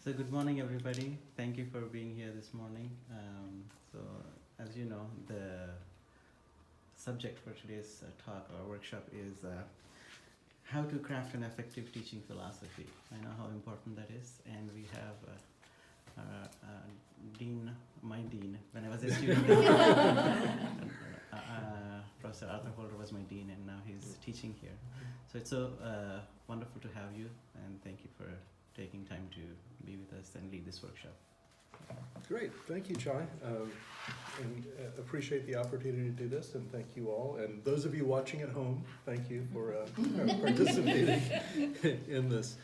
So good morning, everybody. Thank you for being here this morning. So as you know, the subject for today's talk or workshop is how to craft an effective teaching philosophy. I know how important that is, and we have Dean, my dean, when I was a student. Professor Arthur Holder was my dean, and now he's teaching here. So it's so wonderful to have you, and thank you for taking time to be with us and lead this workshop. Great, thank you, Chai, and appreciate the opportunity to do this, and thank you all. And those of you watching at home, thank you for participating in this.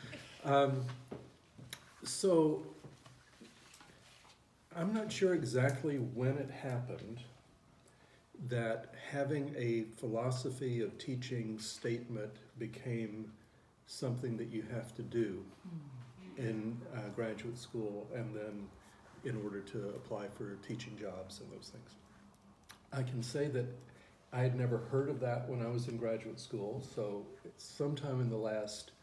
So, I'm not sure exactly when it happened that having a philosophy of teaching statement became something that you have to do in graduate school and then in order to apply for teaching jobs and those things. I can say that I had never heard of that when I was in graduate school, so sometime in the last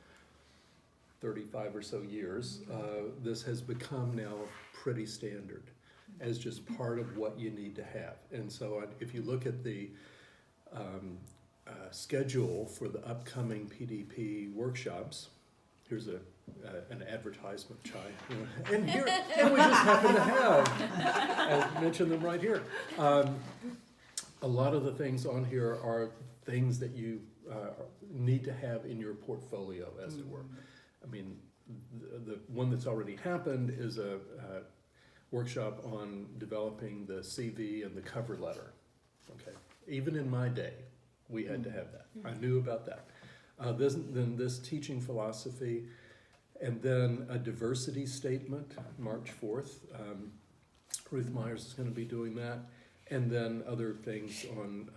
35 or so years, this has become now pretty standard as just part of what you need to have. And so if you look at the schedule for the upcoming PDP workshops, here's an advertisement, Chai, and we just happen to have, I mentioned them right here. A lot of the things on here are things that you need to have in your portfolio, as it were. I mean, the one that's already happened is a workshop on developing the CV and the cover letter. Okay, even in my day, we had to have that. I knew about that. Then this teaching philosophy, and then a diversity statement, March 4th. Ruth Myers is going to be doing that, and then other things on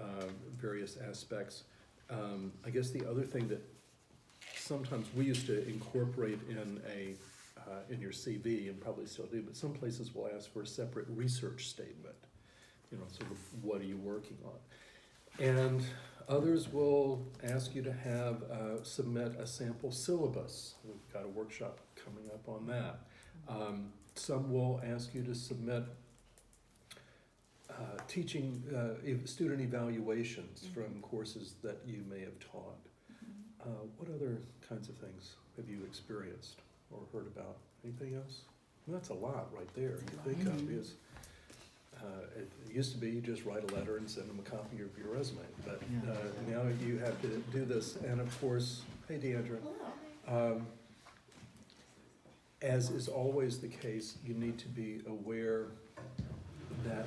various aspects. I guess the other thing that sometimes we used to incorporate in your CV, and probably still do, but some places will ask for a separate research statement. Sort of what are you working on? And others will ask you to have submit a sample syllabus. We've got a workshop coming up on that. Some will ask you to submit teaching student evaluations from courses that you may have taught. What other kinds of things have you experienced or heard about? Anything else? Well, that's a lot right there. You think of is. It used to be you just write a letter and send them a copy of your resume, but now you have to do this. And of course, hey Deandra, as is always the case, you need to be aware that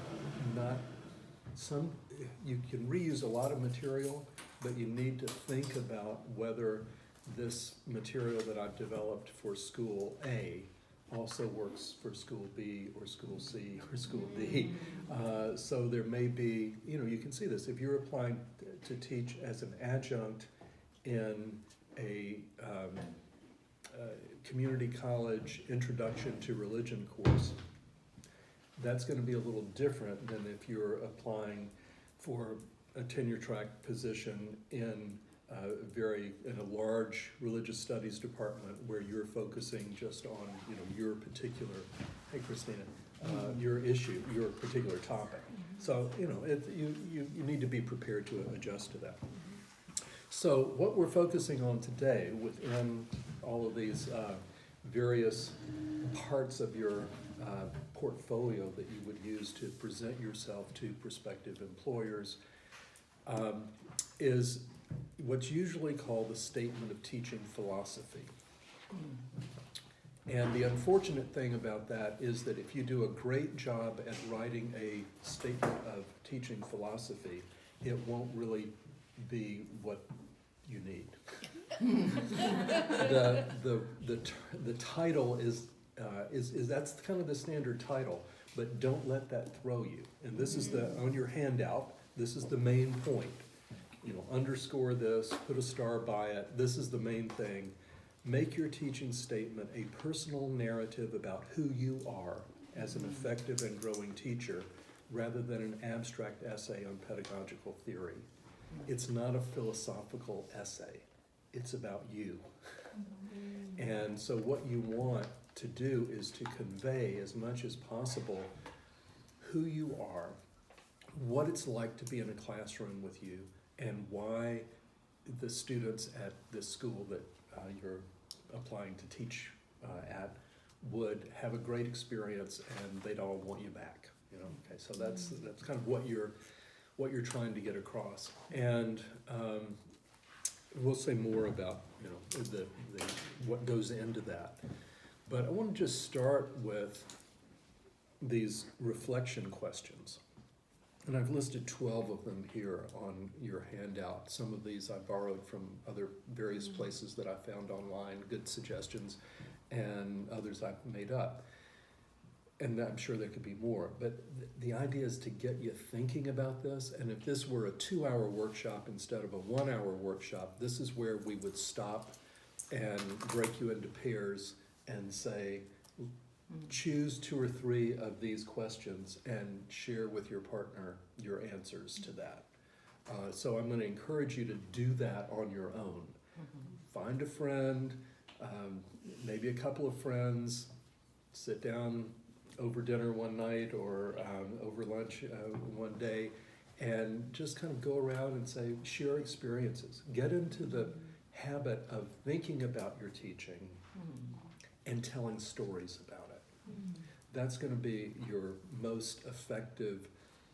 you can reuse a lot of material, but you need to think about whether this material that I've developed for school A also works for school B or school C or school D. So there may be, you can see this. If you're applying to teach as an adjunct in a community college introduction to religion course, that's going to be a little different than if you're applying for a tenure track position in a large religious studies department where you're focusing just on your particular, hey Christina, your issue, your particular topic. So you need to be prepared to adjust to that. So what we're focusing on today within all of these various parts of your portfolio that you would use to present yourself to prospective employers is what's usually called the statement of teaching philosophy. And the unfortunate thing about that is that if you do a great job at writing a statement of teaching philosophy, it won't really be what you need. The title is that's kind of the standard title, but don't let that throw you. And this is on your handout, this is the main point. Underscore this, put a star by it. This is the main thing. Make your teaching statement a personal narrative about who you are as an effective and growing teacher, rather than an abstract essay on pedagogical theory. It's not a philosophical essay. It's about you. And so what you want to do is to convey as much as possible who you are, what it's like to be in a classroom with you, and why the students at this school that you're applying to teach at would have a great experience and they'd all want you back. Okay, so that's kind of what you're trying to get across. And we'll say more about the what goes into that. But I want to just start with these reflection questions. And I've listed 12 of them here on your handout. Some of these I borrowed from other various places that I found online, good suggestions, and others I've made up. And I'm sure there could be more. But the idea is to get you thinking about this. And if this were a 2-hour workshop instead of a 1-hour workshop, this is where we would stop and break you into pairs and say, choose 2 or 3 of these questions and share with your partner your answers to that. So I'm going to encourage you to do that on your own. Find a friend, maybe a couple of friends, sit down over dinner one night or over lunch one day, and just kind of go around and say, share experiences. Get into the habit of thinking about your teaching and telling stories about it. That's going to be your most effective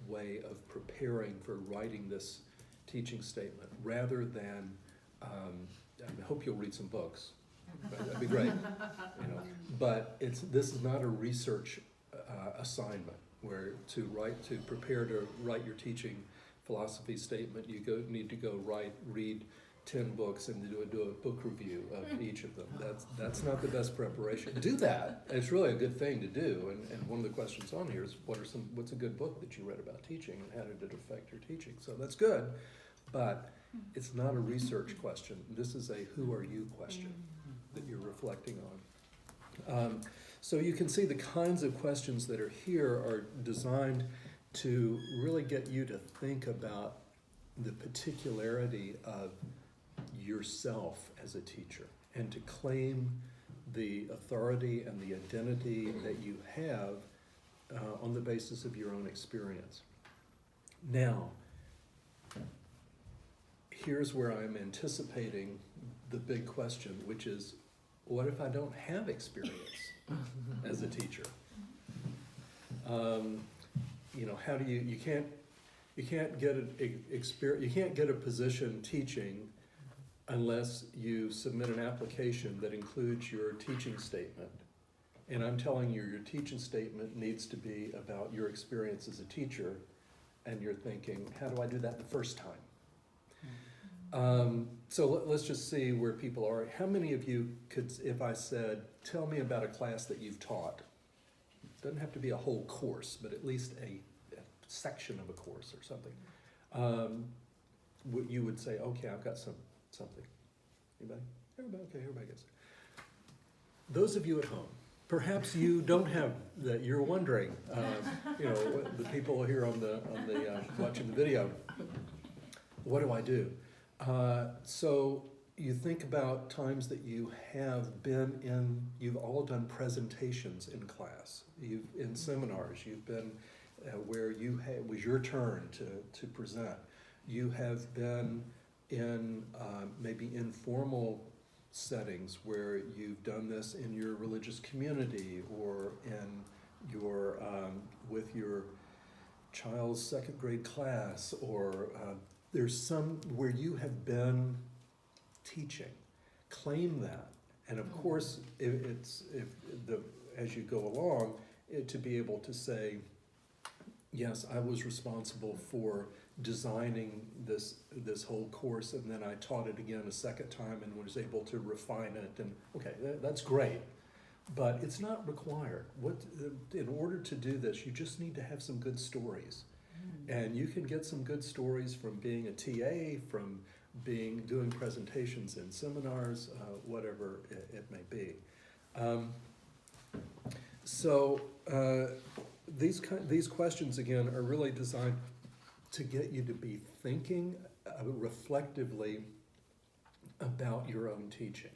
way of preparing for writing this teaching statement, rather than, I hope you'll read some books. That'd be great. But this is not a research assignment where to prepare to write your teaching philosophy statement, you need to go read 10 books and do a book review of each of them. That's not the best preparation. Do that. It's really a good thing to do. And one of the questions on here is what's a good book that you read about teaching and how did it affect your teaching? So that's good, but it's not a research question. This is a who are you question that you're reflecting on. So you can see the kinds of questions that are here are designed to really get you to think about the particularity of yourself as a teacher and to claim the authority and the identity that you have on the basis of your own experience. Now, here's where I'm anticipating the big question, which is, what if I don't have experience as a teacher? How do you can't get a position teaching unless you submit an application that includes your teaching statement. And I'm telling you, your teaching statement needs to be about your experience as a teacher, and you're thinking, how do I do that the first time? So let's just see where people are. How many of you could, if I said, tell me about a class that you've taught? It doesn't have to be a whole course, but at least a section of a course or something. You would say, okay, I've got something. Anybody? Everybody gets it. Those of you at home, perhaps you don't have that. You're wondering, the people here on the watching the video, what do I do? So you think about times that you have been in. You've all done presentations in class. In seminars. You've been where it was your turn to present. You have been in maybe informal settings where you've done this in your religious community or in your with your child's 2nd grade class, or there's some where you have been teaching. Claim that, and of course, as you go along, to be able to say, yes, I was responsible for designing this whole course, and then I taught it again a 2nd time and was able to refine it, and okay, that's great, but it's not required. In order to do this, you just need to have some good stories, and you can get some good stories from being a TA, from doing presentations in seminars, whatever it may be. These questions again are really designed to get you to be thinking reflectively about your own teaching.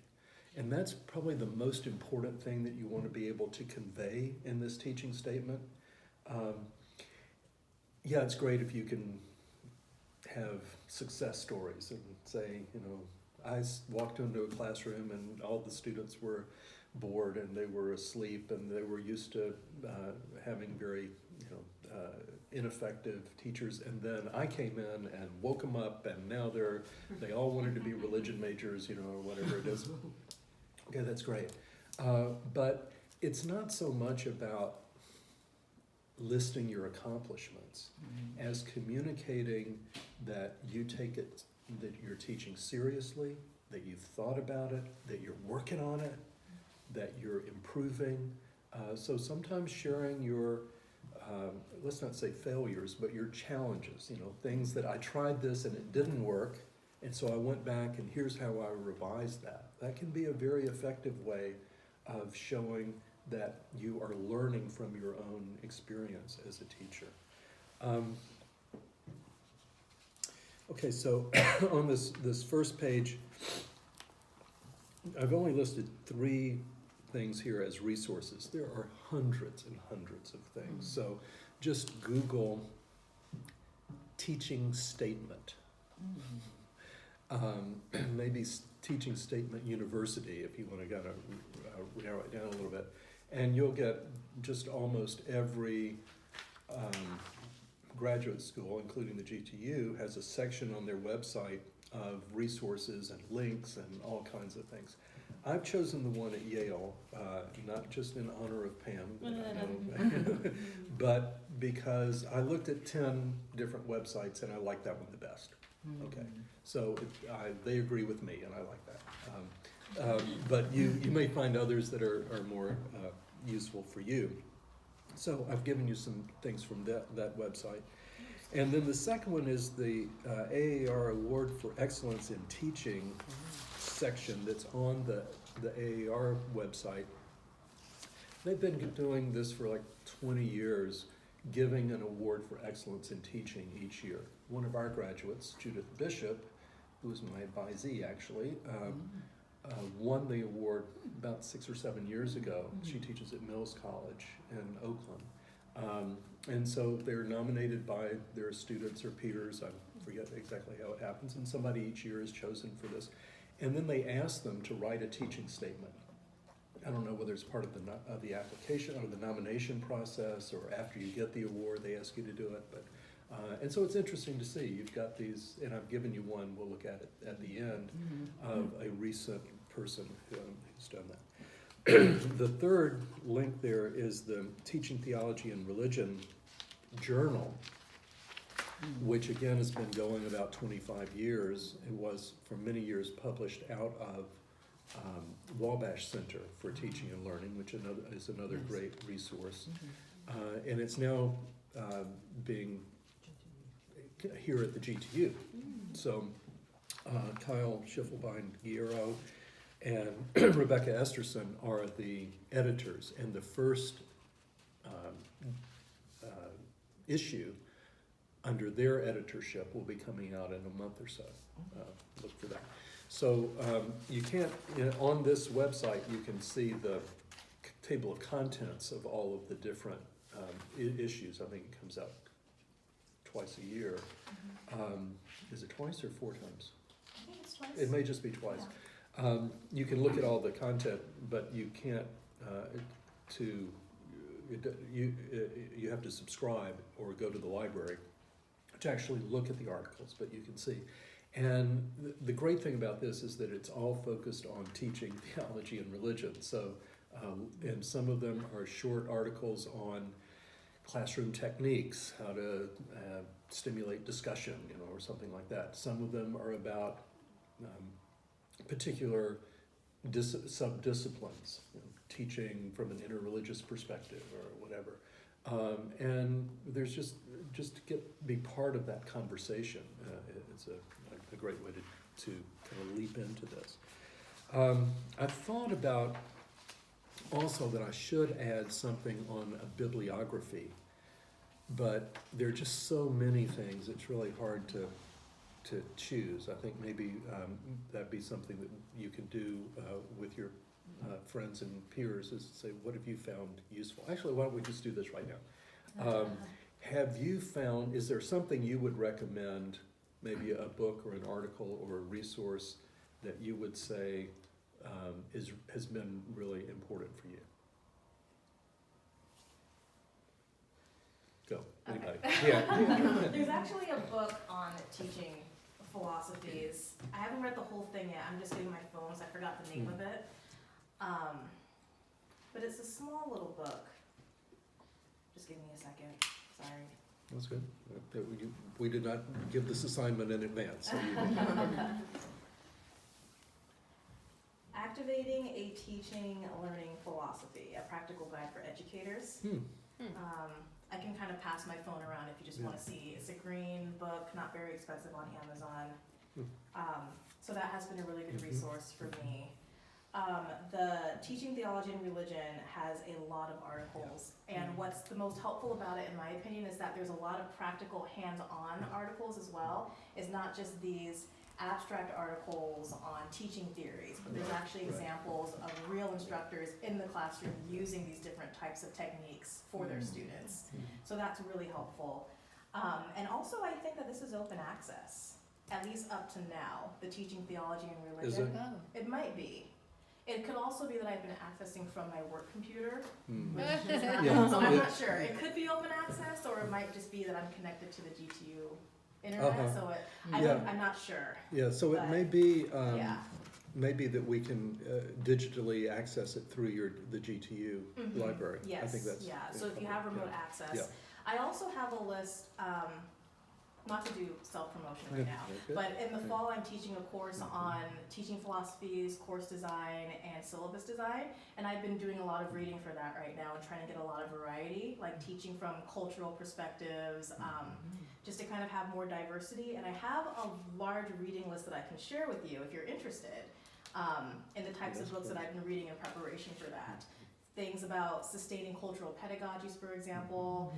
And that's probably the most important thing that you want to be able to convey in this teaching statement. Yeah, it's great if you can have success stories and say, you know, I walked into a classroom and all the students were bored and they were asleep and they were used to having very, ineffective teachers, and then I came in and woke them up, and now they all wanted to be religion majors, or whatever it is. Okay, that's great. But it's not so much about listing your accomplishments as communicating that you take it, that you're teaching seriously, that you've thought about it, that you're working on it, that you're improving. So sometimes sharing your, let's not say failures, but your challenges, things that I tried this and it didn't work, and so I went back and here's how I revised that. That can be a very effective way of showing that you are learning from your own experience as a teacher. Okay, so on this first page, I've only listed 3 things here as resources. There are hundreds and hundreds of things. So just Google teaching statement. Maybe teaching statement university if you want to kind of narrow it down a little bit. And you'll get just almost every graduate school, including the GTU, has a section on their website of resources and links and all kinds of things. I've chosen the one at Yale, not just in honor of Pam, but because I looked at 10 different websites and I like that one the best. Okay, so they agree with me and I like that. But you may find others that are more useful for you. So I've given you some things from that website. And then the second one is the AAR Award for Excellence in Teaching section that's on the AAR website. They've been doing this for like 20 years, giving an award for excellence in teaching each year. One of our graduates, Judith Bishop, who was my advisee actually, won the award about 6 or 7 years ago. She teaches at Mills College in Oakland. And so they're nominated by their students or peers, I forget exactly how it happens, and somebody each year is chosen for this. And then they ask them to write a teaching statement. I don't know whether it's part of the application or the nomination process, or after you get the award they ask you to do it. But and so it's interesting to see. You've got these, and I've given you one. We'll look at it at the end of a recent person who's done that. The third link there is the Teaching Theology and Religion Journal, which again has been going about 25 years. It was for many years published out of Wabash Center for Teaching and Learning, which is another great resource. And it's now being here at the GTU. So Kyle Schiffelbein-Guerrero and Rebecca Esterson are the editors, and the first issue under their editorship will be coming out in a month or so. Look for that. So you can't, on this website, you can see the table of contents of all of the different issues. I think it comes out twice a year. Is it twice or 4 times? I think it's twice. It may just be twice. Yeah. You can look at all the content, but you can't, you have to subscribe or go to the library to actually look at the articles, but you can see. And the great thing about this is that it's all focused on teaching theology and religion. So, and some of them are short articles on classroom techniques, how to stimulate discussion, or something like that. Some of them are about particular sub-disciplines, teaching from an interreligious perspective or whatever. And there's just to be part of that conversation. It's a great way to kind of leap into this. I've thought about also that I should add something on a bibliography, but there are just so many things, it's really hard to to choose. I think maybe that'd be something that you can do with your friends and peers, is to say, what have you found useful? Actually, why don't we just do this right now? Have you found, is there something you would recommend, maybe a book or an article or a resource that you would say has been really important for you? Go, anybody. Okay. Yeah. There's actually a book on teaching philosophies. I haven't read the whole thing yet. I'm just getting my phone, so I forgot the name of it. But it's a small little book. Just give me a second. Sorry. That's good. We did not give this assignment in advance. So Activating a Teaching Learning Philosophy, a practical guide for educators. I can kind of pass my phone around if you just want to see. It's a green book, not very expensive on Amazon. So that has been a really good resource for me. The Teaching Theology and Religion has a lot of articles, and what's the most helpful about it, in my opinion, is that there's a lot of practical hands-on articles as well. It's not just these abstract articles on teaching theories, but there's actually examples of real instructors in the classroom using these different types of techniques for their students. So that's really helpful. And also I think that this is open access, at least up to now, the Teaching Theology and Religion. Is it? Oh. It might be. It could also be that I've been accessing from my work computer, Mm. which is not, Yeah. so I'm Yeah. not sure. It could be open access, or it might just be that I'm connected to the GTU internet, so I'm not sure. Yeah, so it But, may be, yeah. maybe that we can digitally access it through the GTU library. I Yes, think that's. yeah, so if you have remote access. Yeah. I also have a list, not to do self-promotion right now, Okay. but in the fall I'm teaching a course on teaching philosophies, course design, and syllabus design, and I've been doing a lot of reading for that right now and trying to get a lot of variety, like teaching from cultural perspectives, just to kind of have more diversity. And I have a large reading list that I can share with you if you're interested, in the types of books that I've been reading in preparation for that. Things about sustaining cultural pedagogies, for example,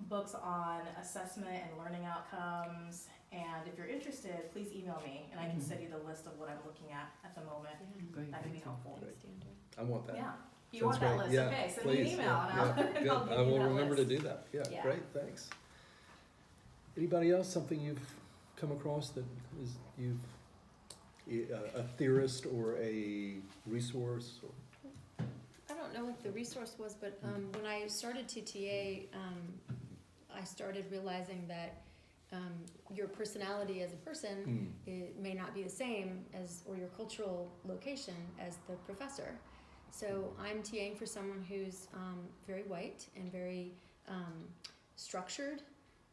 books on assessment and learning outcomes. And if you're interested, please email me and I can send you the list of what I'm looking at the moment. Great. That can be helpful. I want that. Yeah. You Sounds want that great. list? Yeah, Okay, send me an please. email and I'll, Yeah, and I'll good. give I you will that remember list. to do that. Yeah, Yeah. great, thanks. Anybody else, something you've come across that is a theorist or a resource? I don't know what the resource was, but when I started to TA, I started realizing that your personality as a person it may not be the same as, or your cultural location as the professor. So I'm TAing for someone who's very white and very structured.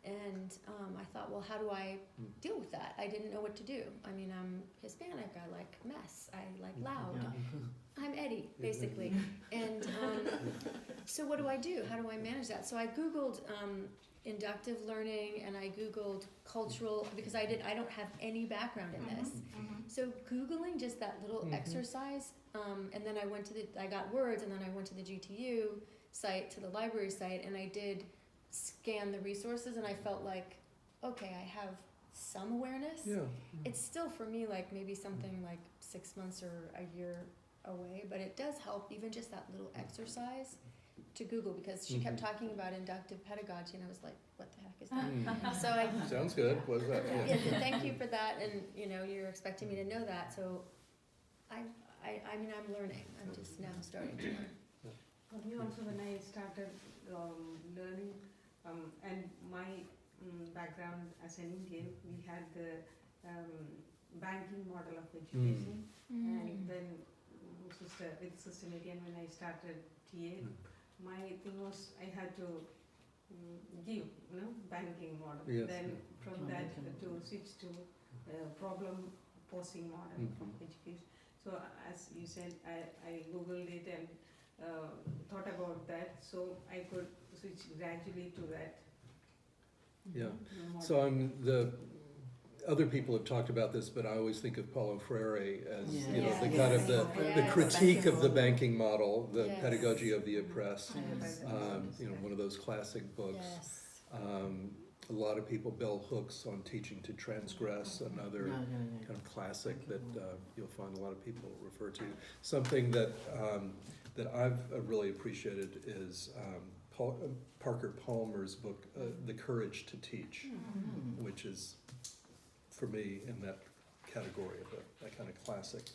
And I thought, well, how do I deal with that? I didn't know what to do. I mean, I'm Hispanic, I like mess, I like loud. I'm Eddie, basically. And so what do I do? How do I manage that? So I Googled inductive learning and I Googled cultural, because I don't have any background in this. So Googling just that little exercise, and then I got words, and then I went to the GTU site, to the library site, and I did scan the resources, and I felt like, okay, I have some awareness. Yeah. It's still for me like maybe something like 6 months or a year away, but it does help, even just that little exercise to Google, because she kept talking about inductive pedagogy and I was like, what the heck is that? So I Sounds good. What is that? yeah, thank you for that, and you're expecting me to know that, so I mean, I'm learning. I'm just now starting to learn. For me also, when I started learning, and my background as an Indian, we had the banking model of education, and then with Sister Miriam, when I started TA, my thing was I had to give, banking model. Yes. Then from that to switch to problem posing model of education. So as you said, I Googled it and thought about that, so I could switch gradually to that. Yeah. Model. So other people have talked about this, but I always think of Paulo Freire as the Yes. kind of the Yes. critique of the banking model, the pedagogy Yes. of the oppressed. Yes. One of those classic books. Yes. A lot of people bell hooks on teaching to transgress, another kind of classic that you'll find a lot of people refer to. Something that that I've really appreciated is Parker Palmer's book, The Courage to Teach, which is, for me, in that category of that kind of classic.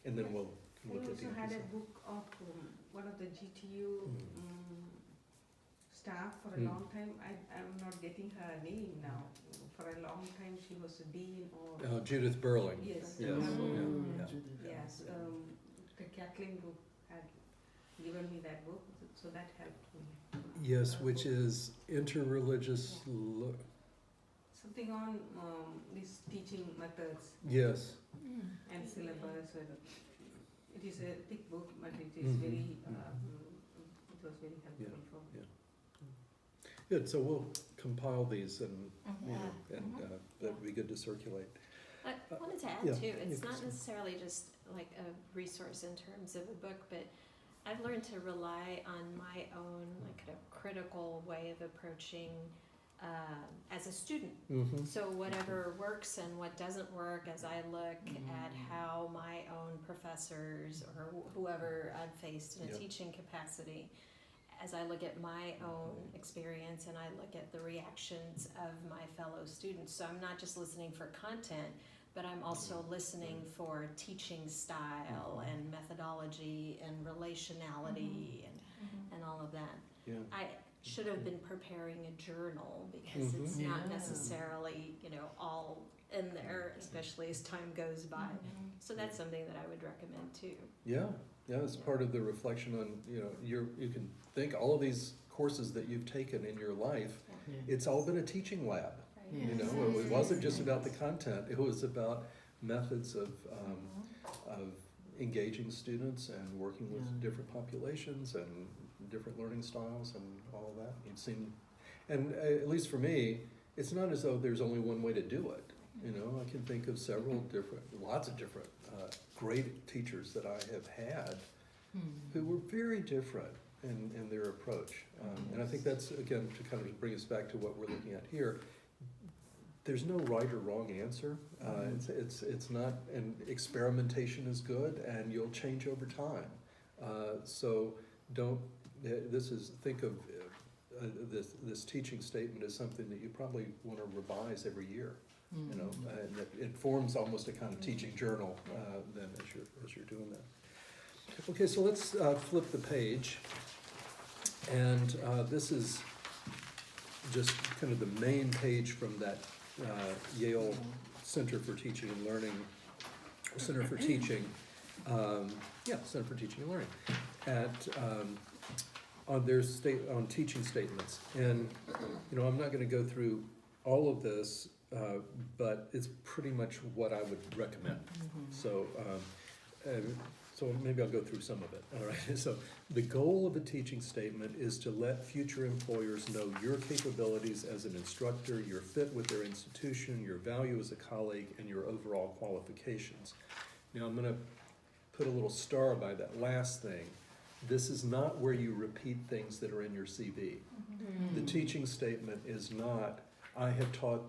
And then we'll We look at also the had a episode. book of one of the GTU staff for a long time. I'm not getting her name now. For a long time, she was a dean or. Judith Burling. Yes. Yes. Yes. The Kathleen book had given me that book, so that helped me. Yes, which is interreligious. Something on these teaching methods Yes. and syllabus. It is a thick book, but it is very. It was very helpful for me. Good. So we'll compile these, and that'd be good to circulate. I wanted to add too, it's not necessarily just like a resource in terms of a book, but I've learned to rely on my own like kind of critical way of approaching as a student. So whatever works and what doesn't work, as I look at how my own professors or whoever I've faced in a teaching capacity, as I look at my own experience and I look at the reactions of my fellow students. So I'm not just listening for content, but I'm also listening for teaching style and methodology and relationality and all of that. Yeah. I should have been preparing a journal because it's not necessarily, all in there, especially as time goes by. So that's something that I would recommend too. Yeah, it's part of the reflection on, you can think all of these courses that you've taken in your life, it's all been a teaching lab. It wasn't just about the content, it was about methods of engaging students and working with different populations and different learning styles and all of that. And at least for me, it's not as though there's only one way to do it. I can think of lots of different great teachers that I have had who were very different in their approach. And I think that's, again, to kind of bring us back to what we're looking at here, there's no right or wrong answer. It's not, and experimentation is good and you'll change over time. So think of this teaching statement as something that you probably want to revise every year. And it forms almost a kind of teaching journal then as you're doing that. Okay, so let's flip the page, and this is just kind of the main page from that Yale Center for Teaching and Learning, Center for Teaching, Center for Teaching and Learning, on their on teaching statements. And I'm not going to go through all of this. But it's pretty much what I would recommend. So maybe I'll go through some of it. All right. So the goal of a teaching statement is to let future employers know your capabilities as an instructor, your fit with their institution, your value as a colleague, and your overall qualifications. Now I'm going to put a little star by that last thing. This is not where you repeat things that are in your CV. The teaching statement is not, I have taught,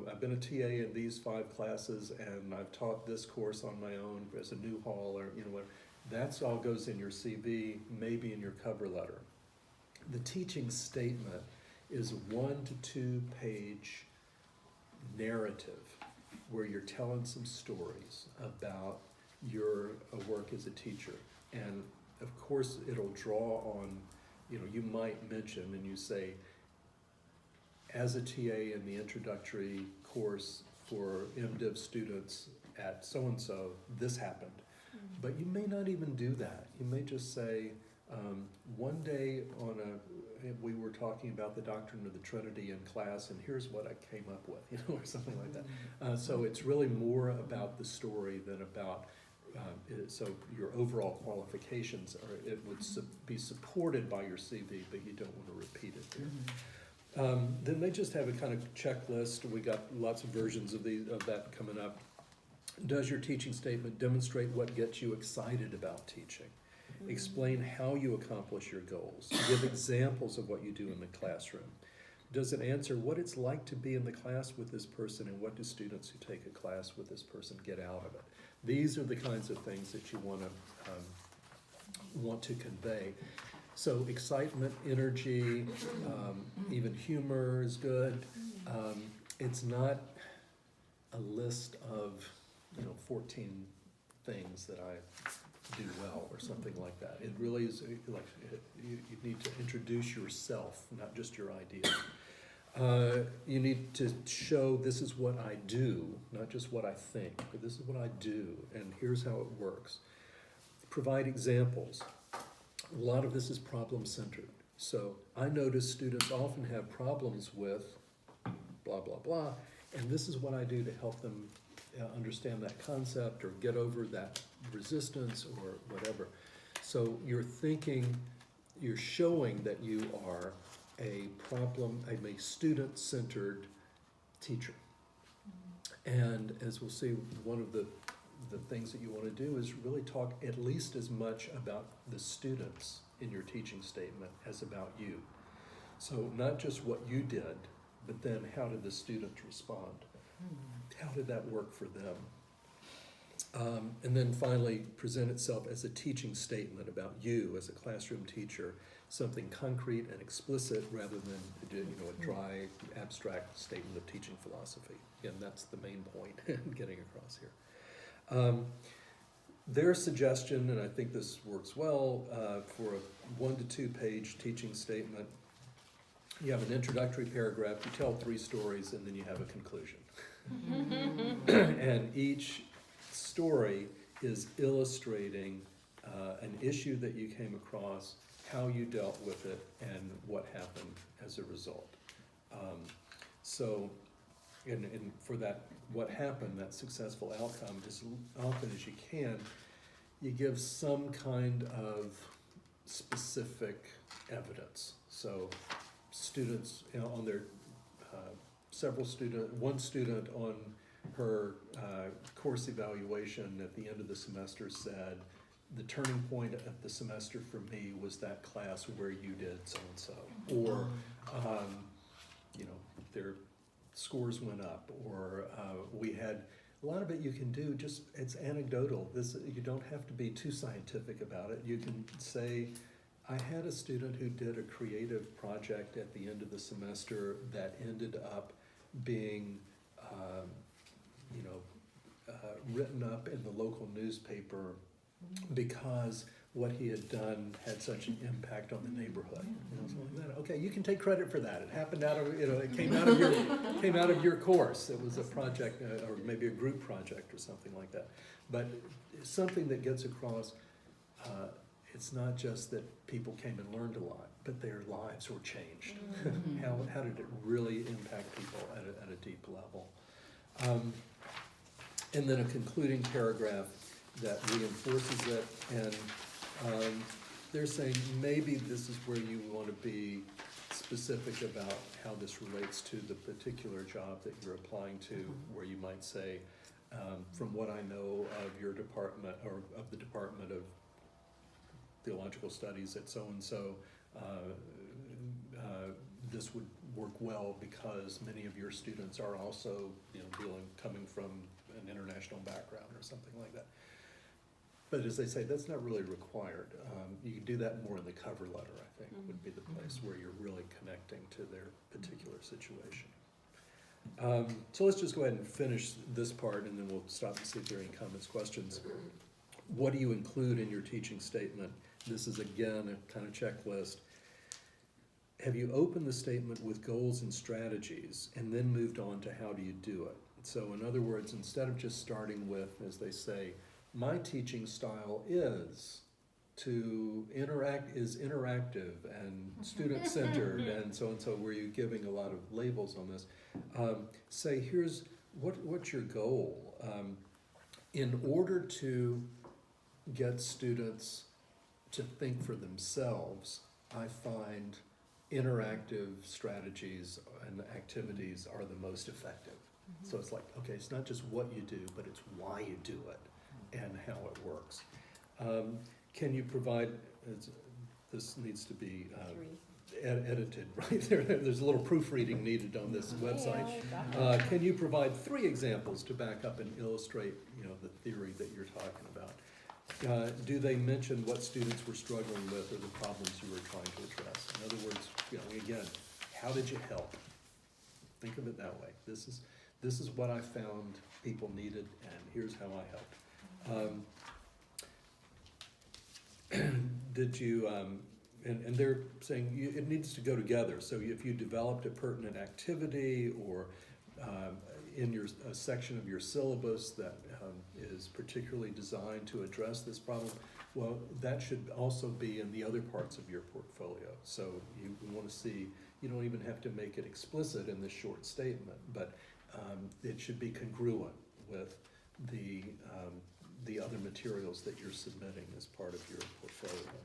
I've been a TA in these 5 classes and I've taught this course on my own as a new hall or, whatever. That's all goes in your CV, maybe in your cover letter. The teaching statement is a 1 to 2 page narrative where you're telling some stories about your work as a teacher. And of course it'll draw on, you might mention and you say, as a TA in the introductory course for MDiv students at so-and-so, this happened. But you may not even do that. You may just say, one day we were talking about the doctrine of the Trinity in class, and here's what I came up with, or something like that. So it's really more about the story than about, so your overall qualifications, it would be supported by your CV, but you don't want to repeat it here. Then they just have a kind of checklist. We got lots of versions of that coming up. Does your teaching statement demonstrate what gets you excited about teaching? Explain how you accomplish your goals. Give examples of what you do in the classroom. Does it answer what it's like to be in the class with this person, and what do students who take a class with this person get out of it? These are the kinds of things that you want to convey. So excitement, energy, even humor is good. It's not a list of 14 things that I do well or something like that. It really is like you need to introduce yourself, not just your ideas. You need to show this is what I do, not just what I think, but this is what I do, and here's how it works. Provide examples. A lot of this is problem-centered. So I notice students often have problems with blah, blah, blah, and this is what I do to help them understand that concept or get over that resistance or whatever. So you're showing that you are a student-centered teacher. And as we'll see, one of the things that you want to do is really talk at least as much about the students in your teaching statement as about you. So not just what you did, but then how did the students respond? How did that work for them? And then finally, present itself as a teaching statement about you as a classroom teacher, something concrete and explicit rather than a dry, abstract statement of teaching philosophy. Again, that's the main point getting across here. Their suggestion, and I think this works well, for a 1 to 2 page teaching statement, you have an introductory paragraph, you tell 3 stories, and then you have a conclusion. And each story is illustrating an issue that you came across, how you dealt with it, and what happened as a result. And for that, what happened, that successful outcome, as often as you can, you give some kind of specific evidence. So students, on their one student on her course evaluation at the end of the semester said, the turning point of the semester for me was that class where you did so-and-so. Or, their scores went up, or we had, a lot of it you can do, just, it's anecdotal. You don't have to be too scientific about it. You can say, I had a student who did a creative project at the end of the semester that ended up being written up in the local newspaper because what he had done had such an impact on the neighborhood. Something like that. Okay, you can take credit for that. It happened out of, it came out of your course. It was a project, or maybe a group project or something like that. But something that gets across, it's not just that people came and learned a lot, but their lives were changed. How did it really impact people at a deep level? And then a concluding paragraph that reinforces it, and they're saying maybe this is where you want to be specific about how this relates to the particular job that you're applying to, where you might say, from what I know of your department, or of the Department of Theological Studies at so-and-so, this would work well because many of your students are also coming from an international background or something like that. But as they say, that's not really required. You can do that more in the cover letter, I think, would be the place where you're really connecting to their particular situation. So let's just go ahead and finish this part, and then we'll stop and see if there are any comments, questions. What do you include in your teaching statement? This is, again, a kind of checklist. Have you opened the statement with goals and strategies and then moved on to how do you do it? So in other words, instead of just starting with, as they say, my teaching style is interactive and student-centered and so, where you're giving a lot of labels on this. Say, here's, what's your goal? In order to get students to think for themselves, I find interactive strategies and activities are the most effective. So it's like, okay, it's not just what you do, but it's why you do it and how it works. Can you provide, this needs to be edited right there. There's a little proofreading needed on this website. Can you provide 3 examples to back up and illustrate, the theory that you're talking about? Do they mention what students were struggling with or the problems you were trying to address? In other words, again, how did you help? Think of it that way. This is what I found people needed, and here's how I helped. Did you, and they're saying it needs to go together. So if you developed a pertinent activity or in a section of your syllabus that is particularly designed to address this problem, well, that should also be in the other parts of your portfolio. So you want to see, you don't even have to make it explicit in this short statement, but it should be congruent with the other materials that you're submitting as part of your portfolio.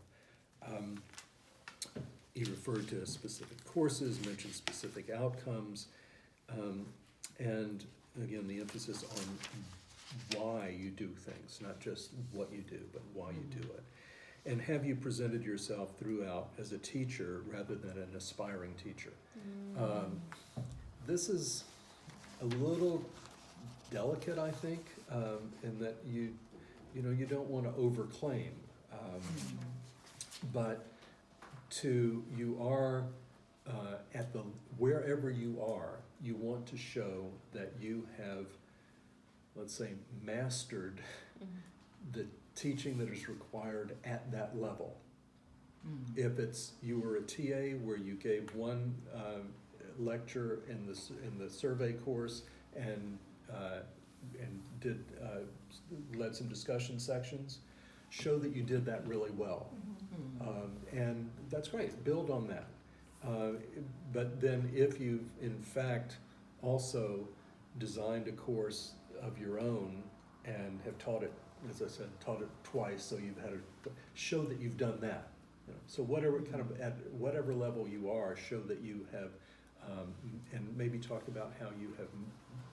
You referred to specific courses, mentioned specific outcomes, and again, the emphasis on why you do things, not just what you do, but why you do it. And have you presented yourself throughout as a teacher rather than an aspiring teacher? This is a little delicate, I think, in that you don't want to overclaim, but you are at wherever you are, you want to show that you have, let's say, mastered the teaching that is required at that level. If you were a TA where you gave one lecture in the survey course and led some discussion sections, show that you did that really well. And that's great, build on that. But then if you've in fact also designed a course of your own and have taught it, as I said, taught it twice, so you've had to show that you've done that. So whatever at whatever level you are, show that you have, and maybe talk about how you have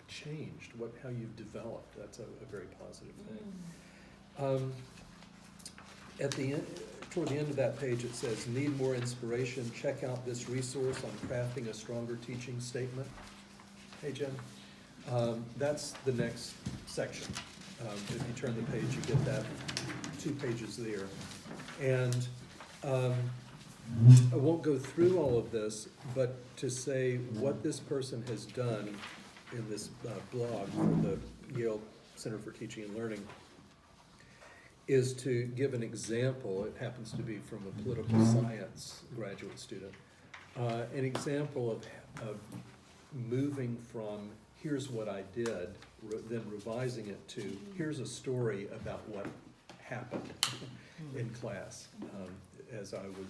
changed, how you've developed. That's a very positive thing. At the end, toward the end of that page, it says, need more inspiration, check out this resource on crafting a stronger teaching statement. Hey, Jen. That's the next section. If you turn the page, you get that 2 pages there. And I won't go through all of this, but to say what this person has done in this blog for the Yale Center for Teaching and Learning is to give an example. It happens to be from a political science graduate student. An example of moving from here's what I did, then revising it to here's a story about what happened in class.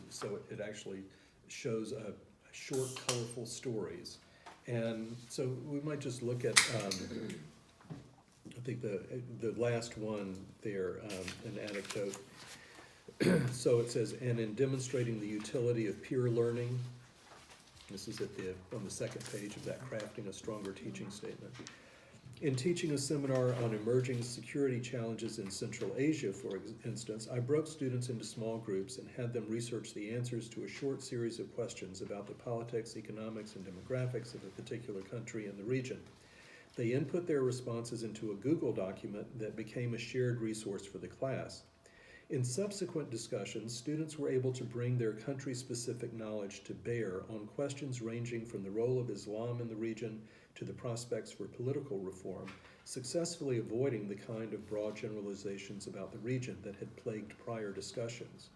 So it actually shows short, colorful stories. And so we might just look at, I think the last one there, an anecdote. So it says, and in demonstrating the utility of peer learning, this is on the second page of that crafting a stronger teaching statement. In teaching a seminar on emerging security challenges in Central Asia, for instance, I broke students into small groups and had them research the answers to a short series of questions about the politics, economics, and demographics of a particular country in the region. They input their responses into a Google document that became a shared resource for the class. In subsequent discussions, students were able to bring their country-specific knowledge to bear on questions ranging from the role of Islam in the region to the prospects for political reform, successfully avoiding the kind of broad generalizations about the region that had plagued prior discussions.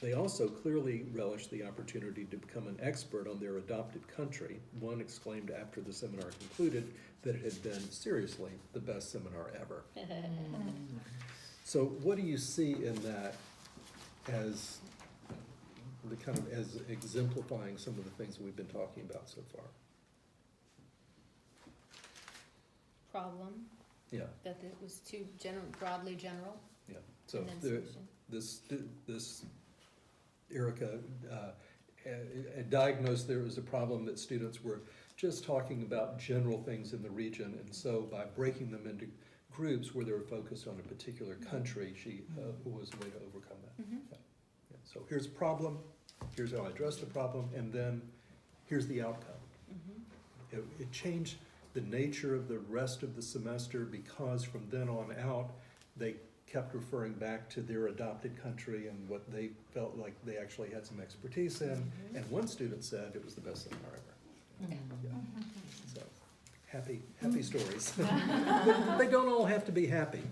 They also clearly relished the opportunity to become an expert on their adopted country. One exclaimed after the seminar concluded that it had been, seriously, the best seminar ever. So what do you see in that as exemplifying some of the things we've been talking about so far? Problem. Yeah. That it was too broadly general. Yeah. So this Erica diagnosed there was a problem that students were just talking about general things in the region, and so by breaking them into groups where they were focused on a particular country, she was a way to overcome that. Yeah. So here's a problem, here's how I address the problem, and then here's the outcome. It changed the nature of the rest of the semester because from then on out, they kept referring back to their adopted country and what they felt like they actually had some expertise in. And one student said it was the best seminar ever. Yeah. So, happy stories. They don't all have to be happy.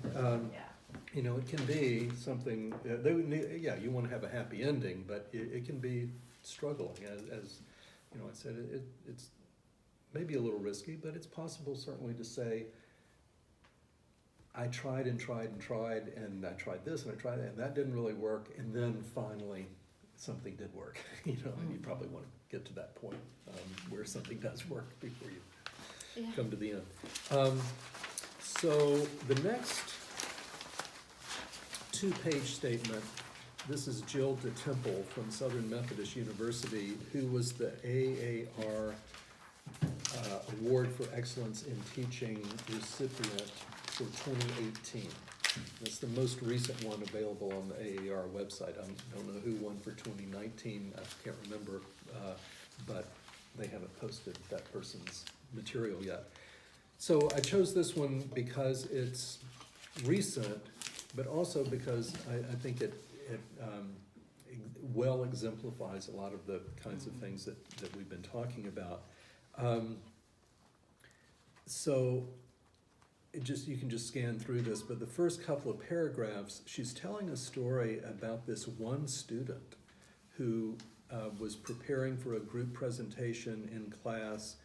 You know, it can be something, you want to have a happy ending, but it can be struggling. As you know, I said, it's maybe a little risky, but it's possible certainly to say, I tried and tried and tried, and I tried this and I tried that, and that didn't really work, and then finally something did work. You know, and you probably want to get to that point where something does work before you come to the end. So the next two-page statement, this is Jill DeTemple from Southern Methodist University, who was the AAR Award for Excellence in Teaching recipient for 2018. That's the most recent one available on the AAR website. I don't know who won for 2019, I can't remember, but they haven't posted that person's material yet. So I chose this one because it's recent, but also because I think it well exemplifies a lot of the kinds of things that we've been talking about. So you can just scan through this, but the first couple of paragraphs, she's telling a story about this one student who was preparing for a group presentation in class,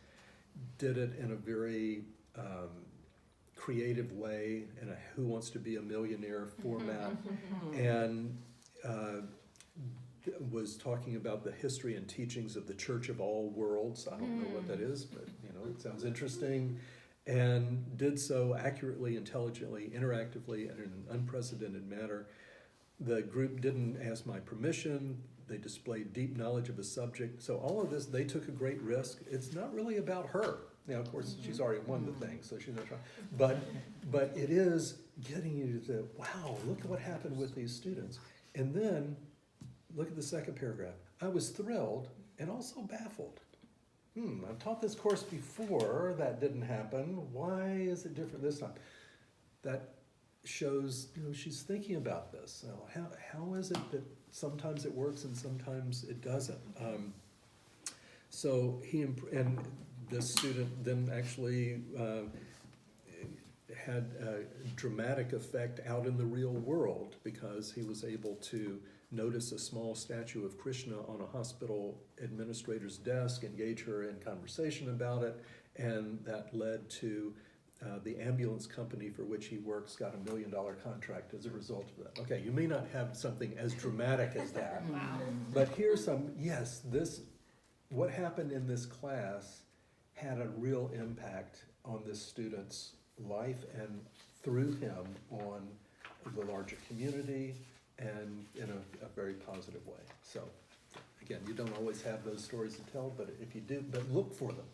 did it in a very creative way, in a Who Wants to Be a Millionaire format, and was talking about the history and teachings of the Church of All Worlds. I don't know what that is, but you know, it sounds interesting. And did so accurately, intelligently, interactively, and in an unprecedented manner. The group didn't ask my permission. They displayed deep knowledge of a subject. So all of this, they took a great risk. It's not really about her. Now, of course, she's already won the thing, so she's not trying. But it is getting you to say, wow, look at what happened with these students. And then, look at the second paragraph. I was thrilled and also baffled. I've taught this course before, that didn't happen. Why is it different this time? That shows, you know, she's thinking about this. How is it that sometimes it works and sometimes it doesn't? So and this student then actually had a dramatic effect out in the real world because he was able to notice a small statue of Krishna on a hospital administrator's desk, engage her in conversation about it, and that led to the ambulance company for which he works got $1 million contract as a result of that. Okay, you may not have something as dramatic as that, but here's what happened in this class had a real impact on this student's life and through him on the larger community, and in a very positive way. So, again, you don't always have those stories to tell, but if you do, but look for them.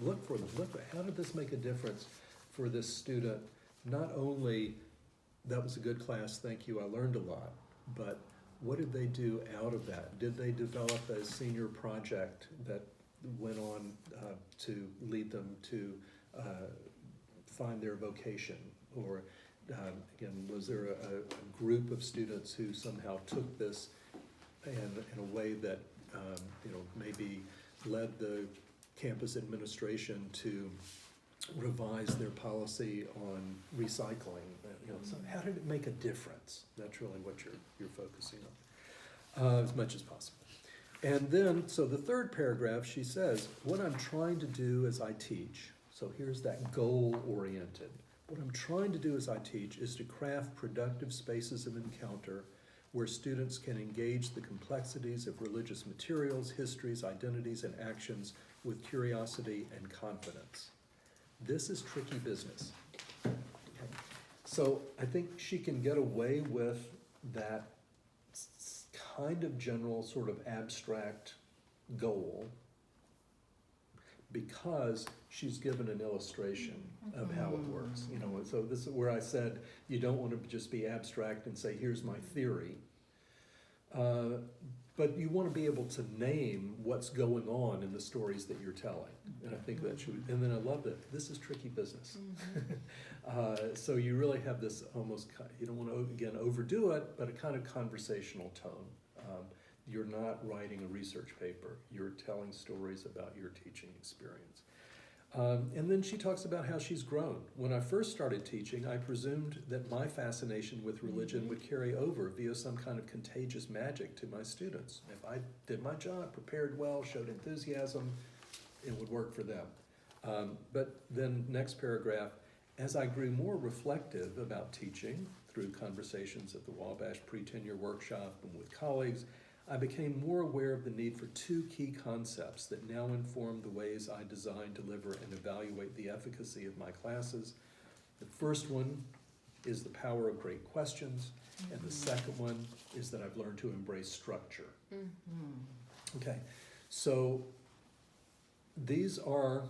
Look for them. How did this make a difference for this student? Not only, that was a good class, thank you, I learned a lot, but what did they do out of that? Did they develop a senior project that went on to lead them to find their vocation? Or again, was there a group of students who somehow took this and in a way that maybe led the campus administration to revise their policy on recycling? So how did it make a difference? That's really what you're focusing on as much as possible. And then, so the third paragraph, she says, what I'm trying to do as I teach, so here's that goal-oriented. What I'm trying to do as I teach is to craft productive spaces of encounter where students can engage the complexities of religious materials, histories, identities, and actions with curiosity and confidence. This is tricky business. So I think she can get away with that kind of general sort of abstract goal because she's given an illustration of how it works. So this is where I said you don't want to just be abstract and say, here's my theory. but you want to be able to name what's going on in the stories that you're telling. And I think that should, and then I love that this is tricky business. So you really have this almost, you don't want to, again, overdo it, but a kind of conversational tone. You're not writing a research paper, you're telling stories about your teaching experience. And then she talks about how she's grown. When I first started teaching, I presumed that my fascination with religion would carry over via some kind of contagious magic to my students. If I did my job, prepared well, showed enthusiasm, it would work for them. But then next paragraph, as I grew more reflective about teaching through conversations at the Wabash pre-tenure workshop and with colleagues, I became more aware of the need for two key concepts that now inform the ways I design, deliver, and evaluate the efficacy of my classes. The first one is the power of great questions, and the second one is that I've learned to embrace structure. Okay, so these are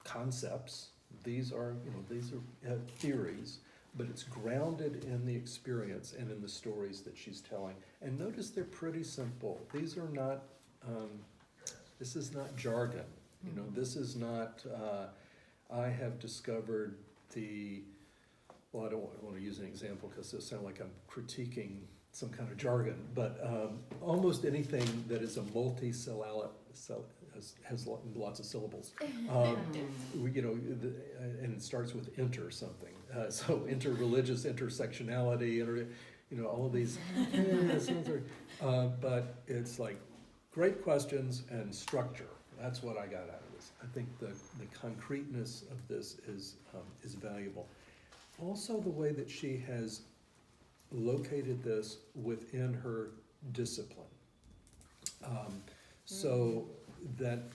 concepts, these are theories, but it's grounded in the experience and in the stories that she's telling. And notice they're pretty simple. These are not, this is not jargon. You know, this is not, I have discovered well, I don't want to use an example because it sounds like I'm critiquing some kind of jargon, but almost anything that is a multi-syllable, has lots of syllables. And it starts with inter something. So interreligious intersectionality, all of these. But it's like great questions and structure. That's what I got out of this. I think the concreteness of this is valuable. Also, the way that she has located this within her discipline. So that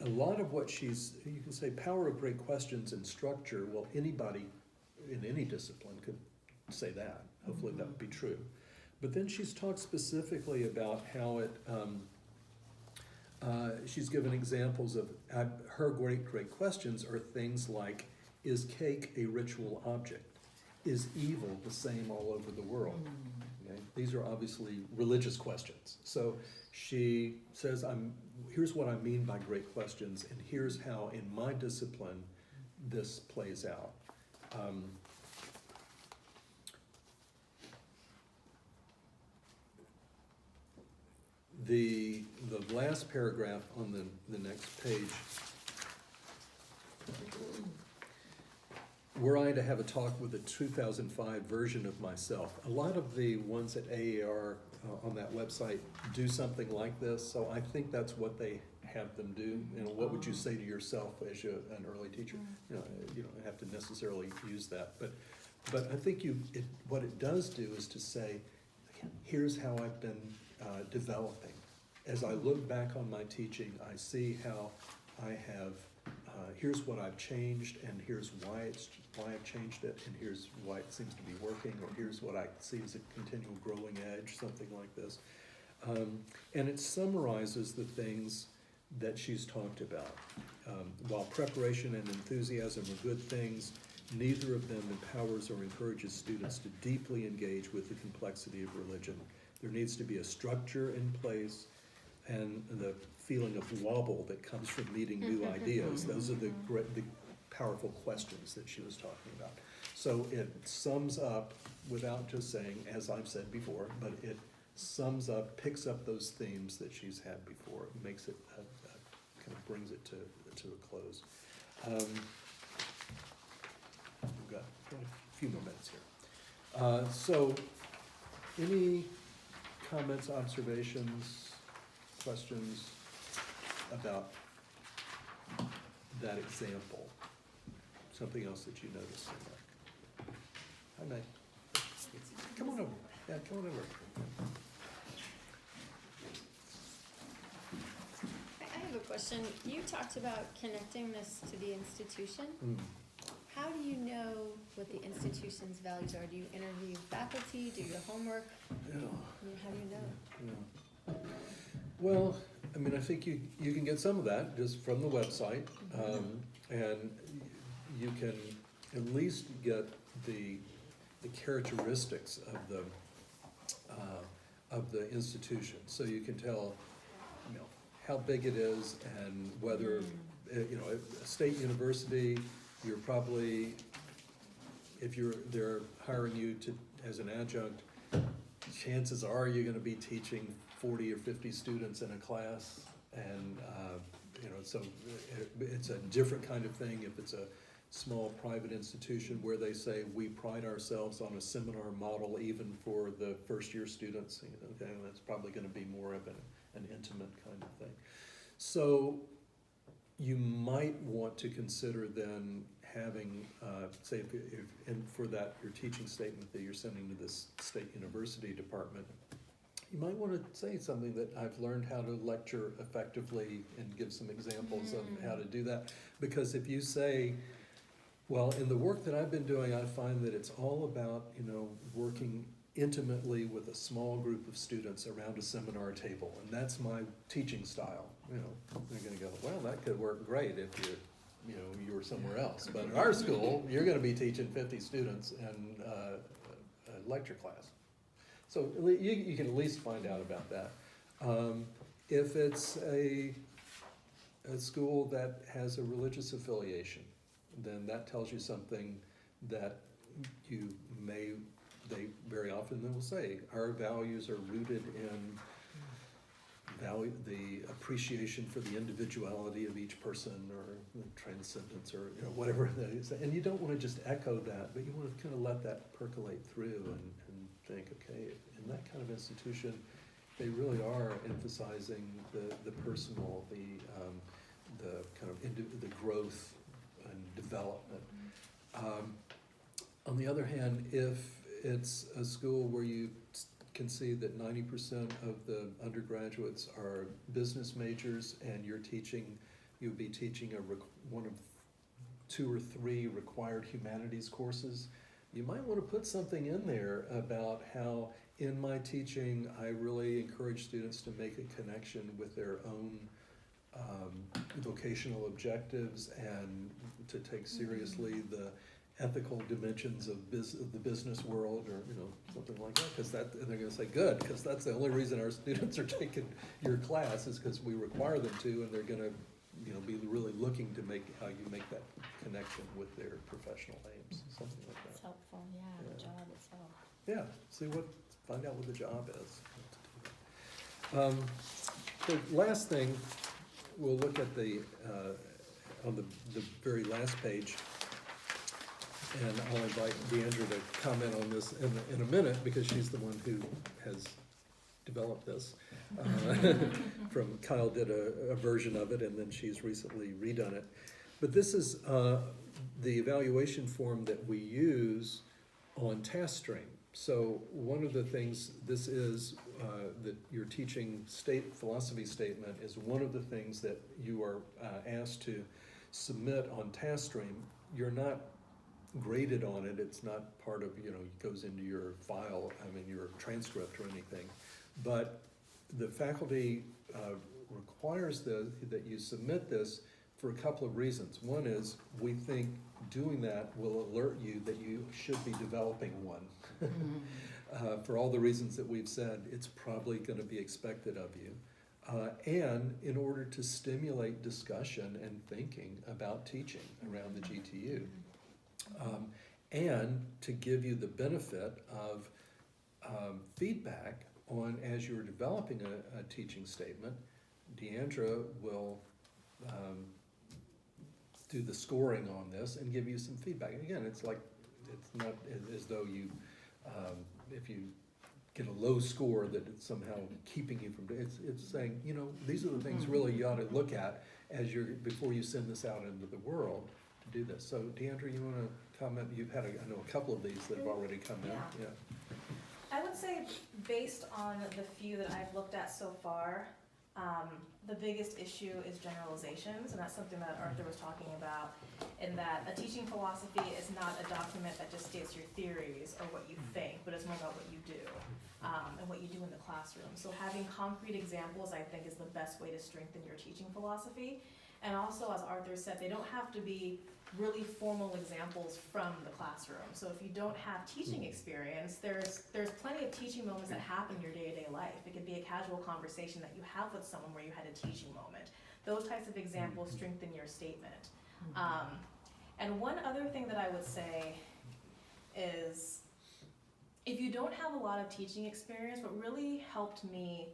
a lot of what you can say power of great questions and structure, well, anybody in any discipline could say that. Hopefully that would be true. But then she's talked specifically about how it, she's given examples of her great questions are things like, is cake a ritual object? Is evil the same all over the world? Okay? These are obviously religious questions. So she says, here's what I mean by great questions, and here's how in my discipline this plays out. The last paragraph on the next page, were I to have a talk with a 2005 version of myself, a lot of the ones at AAR on that website do something like this, so I think that's what they have them do. What would you say to yourself as an early teacher? You don't have to necessarily use that, but I think what it does do is to say, here's how I've been developing. As I look back on my teaching, I see how I have, here's what I've changed, and here's why I've changed it, and here's why it seems to be working, or here's what I see as a continual growing edge, something like this. And it summarizes the things that she's talked about. While preparation and enthusiasm are good things, neither of them empowers or encourages students to deeply engage with the complexity of religion. There needs to be a structure in place and the feeling of wobble that comes from meeting new ideas. Those are the powerful questions that she was talking about. So it sums up, without just saying, as I've said before, but it sums up, picks up those themes that she's had before, makes it, kind of brings it to a close. We've got a few more minutes here. So any comments, observations, questions about that example? Something else that you noticed in there? Hi, Meg. Come on over. Yeah, come on over. I have a question. You talked about connecting this to the institution. How do you know what the institution's values are? Do you interview faculty, do your homework? Yeah. I mean, how do you know? Yeah. Well, I mean, I think you can get some of that just from the website, and you can at least get the characteristics of the institution. So you can tell, how big it is and whether, a state university, you're probably, if they're hiring you as an adjunct, chances are you're gonna be teaching 40 or 50 students in a class, and, so it's a different kind of thing if it's a small private institution where they say, we pride ourselves on a seminar model even for the first year students, okay, that's probably gonna be more of an intimate kind of thing. So you might want to consider then having, say, and for that, your teaching statement that you're sending to this state university department, you might want to say something that I've learned how to lecture effectively and give some examples of how to do that. Because if you say, well, in the work that I've been doing, I find that it's all about, working intimately with a small group of students around a seminar table, and that's my teaching style. They're gonna go, well, that could work great if you were somewhere else. But at our school, you're gonna be teaching 50 students in a lecture class. So you can at least find out about that. If it's a school that has a religious affiliation, then that tells you something that they very often will say, our values are rooted in the appreciation for the individuality of each person, or transcendence, or whatever that is. And you don't want to just echo that, but you want to kind of let that percolate through and think, okay, in that kind of institution, they really are emphasizing the personal, the kind of the growth and development. On the other hand, if it's a school where you can see that 90% of the undergraduates are business majors, and you'll be teaching one of 2 or 3 required humanities courses, you might want to put something in there about how, in my teaching, I really encourage students to make a connection with their own vocational objectives, and to take seriously the ethical dimensions of the business world, or something like that, because they're going to say, good, because that's the only reason our students are taking your class, is because we require them to, and they're going to be really looking to how you make that connection with their professional aims, something like that. It's helpful, the job itself. Yeah, find out what the job is. The last thing, we'll look at on the very last page, and I'll invite Deandra to comment on this in a minute, because she's the one who has developed this. Kyle did a version of it, and then she's recently redone it. But this is the evaluation form that we use on TaskStream. So one of the things this is, that your teaching philosophy statement is one of the things that you are asked to submit on TaskStream. You're not graded on it. It's not part of, it goes into your file, your transcript or anything. But the faculty requires that you submit this for a couple of reasons. One is, we think doing that will alert you that you should be developing one. For all the reasons that we've said, it's probably going to be expected of you. And in order to stimulate discussion and thinking about teaching around the GTU. And to give you the benefit of feedback on, as you're developing a teaching statement, Deandra will do the scoring on this and give you some feedback. And again, it's not as though you, if you get a low score, that it's somehow keeping you from, it's saying, these are the things really you ought to look at before you send this out into the world to do this. So Deandra, you want to comment? You've had I know a couple of these that have already come in. Yeah. I would say, based on the few that I've looked at so far, the biggest issue is generalizations, and that's something that Arthur was talking about, in that a teaching philosophy is not a document that just states your theories or what you think, but it's more about what you do, and what you do in the classroom. So having concrete examples, I think, is the best way to strengthen your teaching philosophy. And also, as Arthur said, they don't have to be really formal examples from the classroom. So if you don't have teaching experience, there's plenty of teaching moments that happen in your day-to-day life. It could be a casual conversation that you have with someone where you had a teaching moment. Those types of examples strengthen your statement. And one other thing that I would say is, if you don't have a lot of teaching experience, what really helped me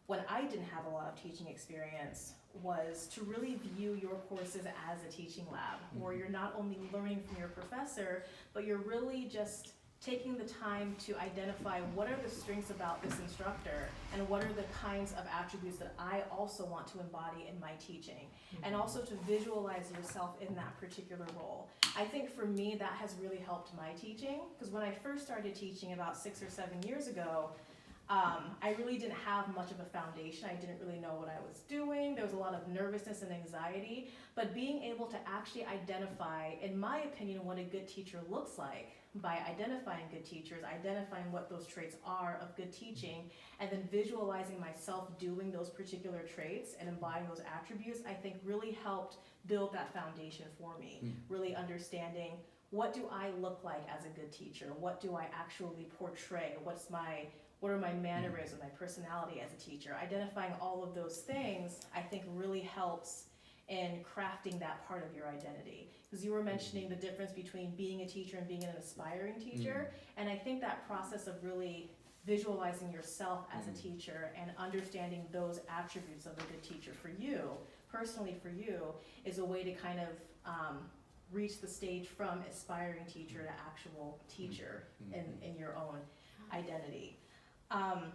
when I didn't have a lot of teaching experience was to really view your courses as a teaching lab, where you're not only learning from your professor, but you're really just taking the time to identify what are the strengths about this instructor and what are the kinds of attributes that I also want to embody in my teaching, and also to visualize yourself in that particular role. I think for me that has really helped my teaching, because when I first started teaching about 6 or 7 years ago, I really didn't have much of a foundation. I didn't really know what I was doing. There was a lot of nervousness and anxiety, but being able to actually identify, in my opinion, what a good teacher looks like by identifying good teachers, identifying what those traits are of good teaching, and then visualizing myself doing those particular traits and embodying those attributes, I think really helped build that foundation for me, really understanding what do I look like as a good teacher? What do I actually portray? What are my mannerisms, my personality as a teacher? Identifying all of those things, I think really helps in crafting that part of your identity. Because you were mentioning the difference between being a teacher and being an aspiring teacher, and I think that process of really visualizing yourself as a teacher and understanding those attributes of a good teacher for you, personally for you, is a way to kind of reach the stage from aspiring teacher to actual teacher in your own identity.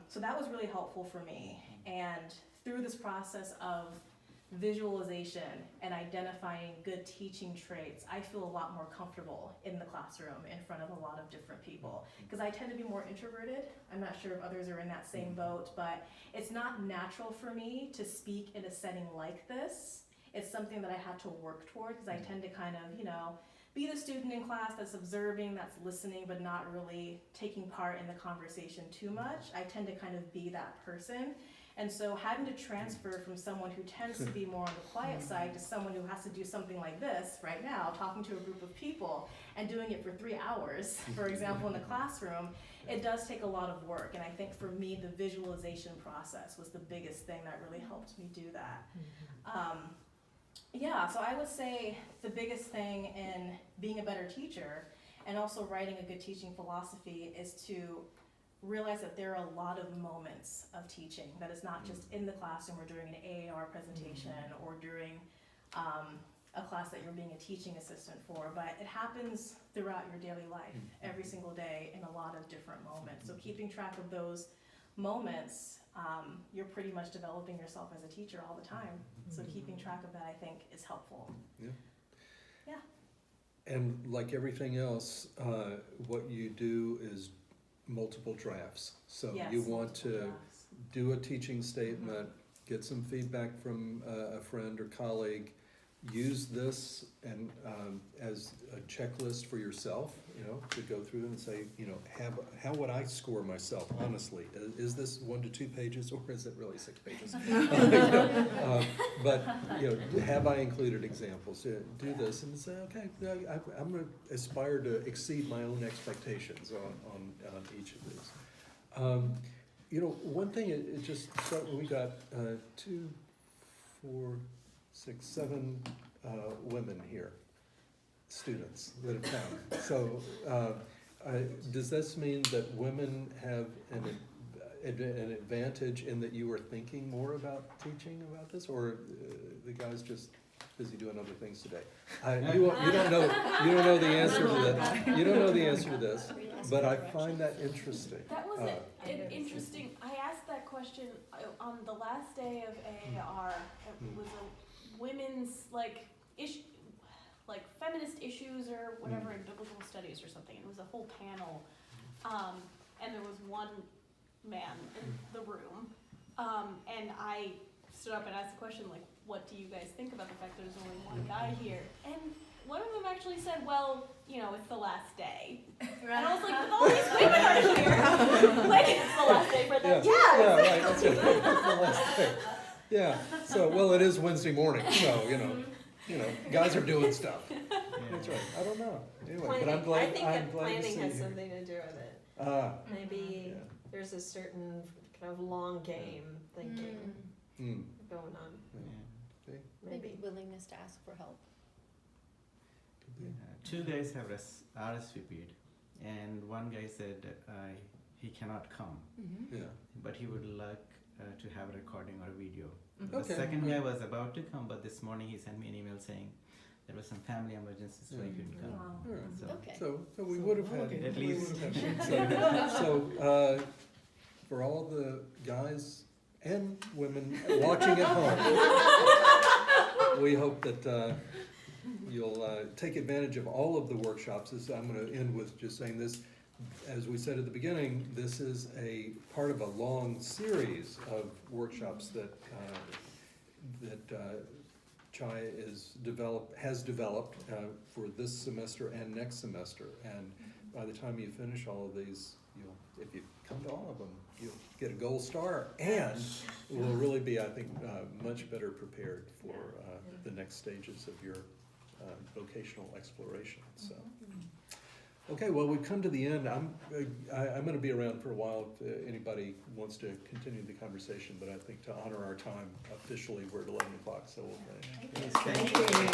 So that was really helpful for me, and through this process of visualization and identifying good teaching traits, I feel a lot more comfortable in the classroom in front of a lot of different people, because I tend to be more introverted. I'm not sure if others are in that same boat, but it's not natural for me to speak in a setting like this. It's something that I had to work toward, because I tend to kind of, be the student in class that's observing, that's listening, but not really taking part in the conversation too much. I tend to kind of be that person. And so having to transfer from someone who tends to be more on the quiet side to someone who has to do something like this right now, talking to a group of people and doing it for 3 hours, for example, in the classroom, it does take a lot of work. And I think for me, the visualization process was the biggest thing that really helped me do that. So I would say the biggest thing in being a better teacher and also writing a good teaching philosophy is to realize that there are a lot of moments of teaching, that is not just in the classroom or during an AAR presentation or during a class that you're being a teaching assistant for, but it happens throughout your daily life, every single day, in a lot of different moments. So keeping track of those moments, you're pretty much developing yourself as a teacher all the time. So keeping track of that, I think, is helpful. Yeah. And like everything else, what you do is multiple drafts. So Yes, you want to drafts. do a teaching statement, get some feedback from a friend or colleague, use this and as a checklist for yourself, to go through and say, how would I score myself, honestly? Is this 1 to 2 pages, or is it really 6 pages? But, have I included examples? Do this and say, okay, I'm going to aspire to exceed my own expectations on each of these. One thing, it just struck me, we got 2, 4, 6, 7 women here, students that have come. So does this mean that women have an advantage in that you are thinking more about teaching about this, or the guys just busy doing other things today? You don't know the answer to that. You don't know the answer to this, but I find that interesting. That was interesting. I asked that question on the last day of AAR. It was a women's feminist issues or whatever in biblical studies or something. It was a whole panel, and there was one man in the room, and I stood up and asked the question, what do you guys think about the fact that there's only one guy here? And one of them actually said, well, it's the last day. And I was like, but all these women are here. It's the last day for them. Yeah, right, that's it. It's the last day. Yeah, so, it is Wednesday morning, so, you know, guys are doing stuff. Yeah. That's right. I don't know. Anyway, but Planning, I'm glad. I think I'm that glad to planning see has you. something to do with it. Maybe Yeah. there's a certain kind of long game thinking Mm. going on. Yeah. See? Maybe willingness to ask for help. Could be. Yeah. 2 guys have RSVP'd, and one guy said he cannot come, Yeah. but he would like to have a recording or a video. Mhm. Okay. The second guy was about to come, but this morning he sent me an email saying there was some family emergency, so he couldn't come. Wow. All right. So, Okay. So we So, would have had. okay, at we least. would have had- for all the guys and women watching at home, we hope that you'll take advantage of all of the workshops. I'm going to end with just saying this. As we said at the beginning, this is a part of a long series of workshops that Chai has developed for this semester and next semester. And by the time you finish all of these, if you come to all of them, you'll get a gold star, and will really be, I think, much better prepared for the next stages of your vocational exploration. So. Okay, well, we've come to the end. I'm going to be around for a while if anybody wants to continue the conversation, but I think to honor our time officially, we're at 11 o'clock, so we'll finish. yes, thank you.